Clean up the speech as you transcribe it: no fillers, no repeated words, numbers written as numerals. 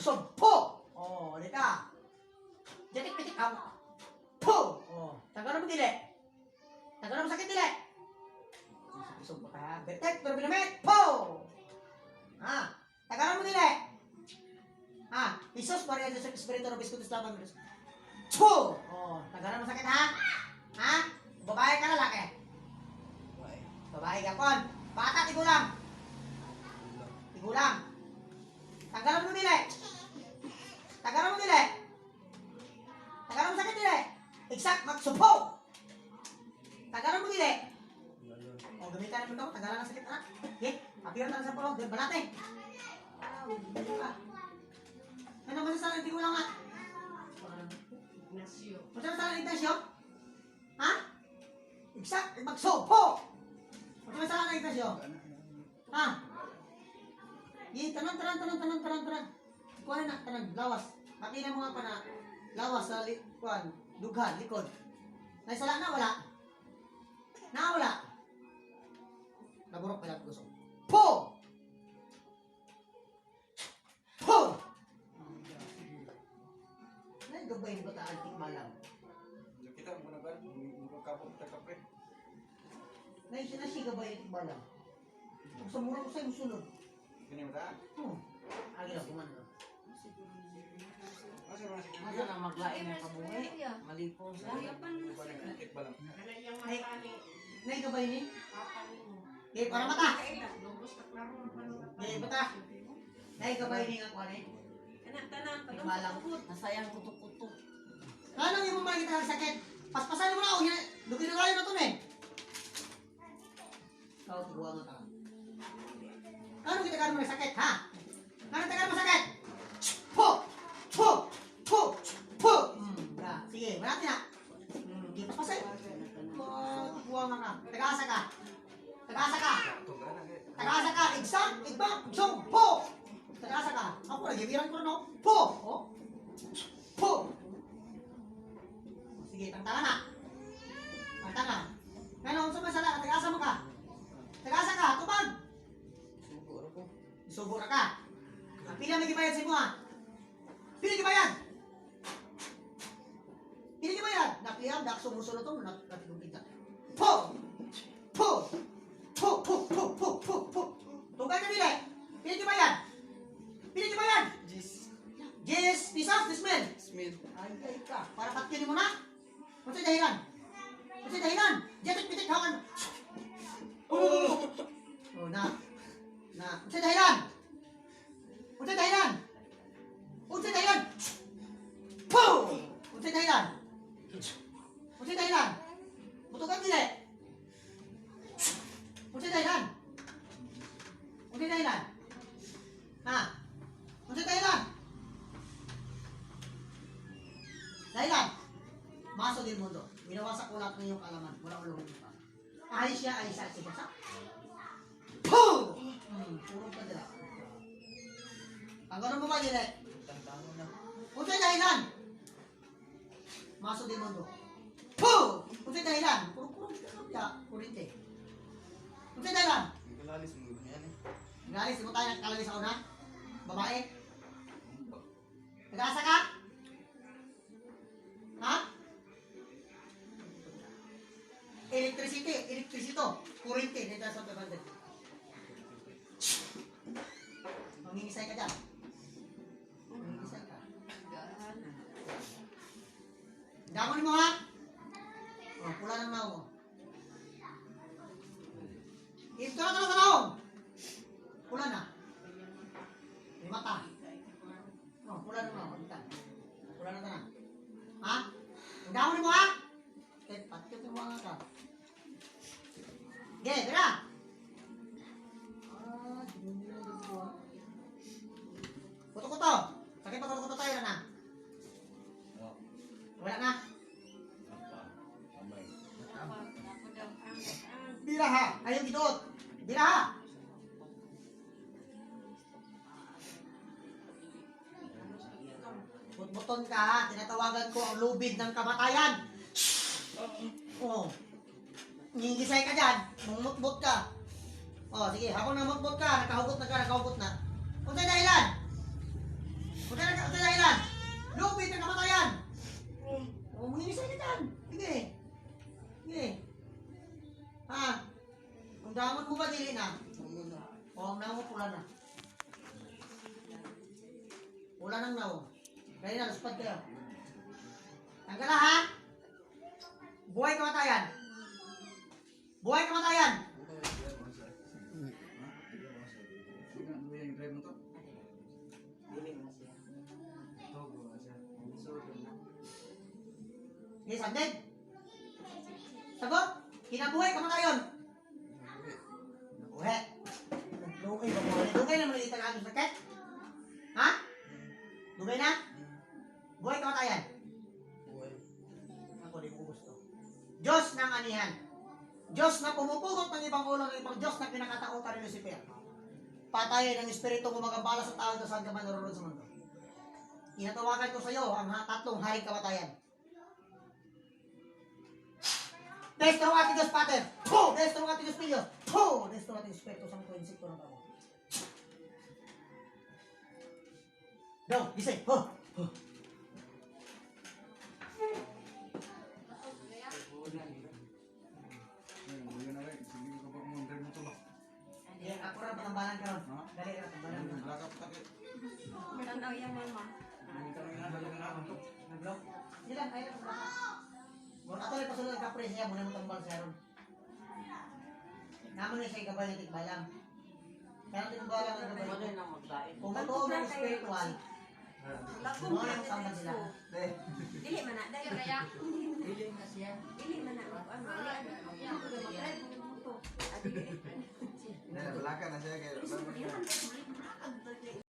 magsob. Po! Oh, di ka. Jatik-pitik ka. Po! Oh, tagalan mo dili. Tagalan mo sakit dili. Isog pa ka. Betek, pero binamit. Po! Ha? Tagalan mo dili. Ha? Isos, Maria Joseph Espiritu ng Biskutis Laban. Po! Oh, tagalan mo sakit ha? Ha? Babae ka lalaki? Babae ka kon. Bata, tigulang. Tigulang. Tagalan mo dili. Tagalan mo dili. Tagalan mo sakit dili. Exact, magsupo. Tagalan mo dili. O, gamitan mo ito. Tagalan ang sakit anak. Okay? Apiran na sa pulo. Balate. Ano masasalang hindi ko lang nga? Masasalang Ignacio? Ha? Exact, magsupo. Masasalang Ignacio? Ha? Tanan. Kuha na, tanan, lawas. Makina mo nga pa na lawas sa kuhan, dughan, likod. Naisala na, wala. Wala. Naburok pa lang gusto. Po! Po! Naigabay ni bata antik malang. Kita mo na ba? Murang kapot na kapre. Naisigabay antik malang. Sa mura ko sa'yo musulod. Kini mo ta? Agi lang, kumano. Masa na maglain ng kabuhi? Malipong siya. Ikit ba lang? Naigabay ni? Okay, para mata. Okay, mata. Naigabay ni nga kuha ni. Nasayang kutok-kutok. Anong yung mga kita ng sakit? Paspasan mo na ako. Dugi na kayo na ito eh. Ikaw, tiguan mo tayo. Ano kita ka mo ng sakit, ha? Ano kita ka mo sakit? Po! Po! Po! Po! Sige, malati na. Di paspasan. Tiguan mo ka. Tagasa ka. Tagasa ka. Igsak, igbak, igsong, po! Tagasa ka. Ako, nagibiran ko na, no? Po! Oh? Po! Sige, tangtanga na. Tangtanga. Ngayon, sumasala, tagasa mo ka. Tagasa ka, tubag. Subo na ka. Ang pila may gibayad sa imo ha. Pila gibayad. Napiyam, dak sumusunod to, natigumpit ka. Po! Po! Po! Po! Po! Po! Po! Po! Tugay ka nila. Pila gibayad. Yes, pisas, dismil. Ay, ka. Para patkin mo na. Kung sa'y dahilan. Jatik-pitik hawan. Oh, na. Kung sa'y dahilan. Po! Kung sa'y dahilan. Butugan dili. Kung sa'y dahilan. Ha? Kung sa'y dahilan. Maso din mundo. Minawasak ko lahat ng iyong kalaman. Wala ulungan pa. Ay siya. Po! Purong ka dila. Ang gano'n mo ba dili? Kung sa'y dahilan. Maso din mundo. Po! Kung sa'y dahilan. Purong kurinte. Kung sa'y dahilan. Kalalis mo yan eh. Nagalis mo tayo nagkalalis ako na? Babae? Nag-asa ka? Ha? Electricity, kurente, nito sa pagbandan. Mangingisay ka dyan. Damon mo ha? Oh, pula ng naong mo. Ito na sa naong. Pula na. May mata. Oh, pula ng naong. Pula na tanan. Ha? Damon mo ha? Patyo mo mga ka. Okay, tira. Kuto-kuto. Sakit pa kuto-kuto tayo na. Wala na. Bira ha. Ayaw gituot. Bira ha. Putbuton ka ha. Tinatawagan ko ang lubid ng kamatayan. Oh. Ngingisay ka dyan. Mumutbot ka. Oh, sige. Habang namutbot ka, nakahugot na. Kung sa'y dahilan? Wala nang naw. Kaya na, laspad kayo. Tanggal na ha? Buhay kamatayan. Buhay kamatayan. Yes, sandid. Sagot. Kinabuhay kamatayon. Buhay. Lugay ba mo? Lugay na malita ka ang sakit? Ha? Lugay na? Buhay kamatayan. Ako di ko gusto. Diyos ng anihan. Diyos na pumupugot ng ibang ulo ng ibang Diyos na pinakatakutan ni Lucifer. Patayin ang espiritu gumagambala sa tao saan ka man naroon sa mundo. Inatawagan ko sa iyo ang tatlong haring kamatayan. Destro ating Diyos Pater. Po! Destro ating Diyos Pilyo. Po! Destro ating Espiritu Santo insikto ng tao. Go! Gising! Ho! Ho! Yan, ako rin patambalan ka ron. Dali ka, patambalan ka. Tanaw yan, mama. Nag-block? Sige lang, ayaw na sa muna ato rin pasulod ang kapre siya, muna mo tambal siya ron. Naman niya siya ikabay na tikbalang. Kaya natin ang balang ang Ano gabay. na maglain? Kung totoo mo spiritual, Lakom mo na yung tambal sila. Dili man na, dali kaya. Pili na siya. Dili man na. Ano, ali. Belakang na siya kayak. Ano,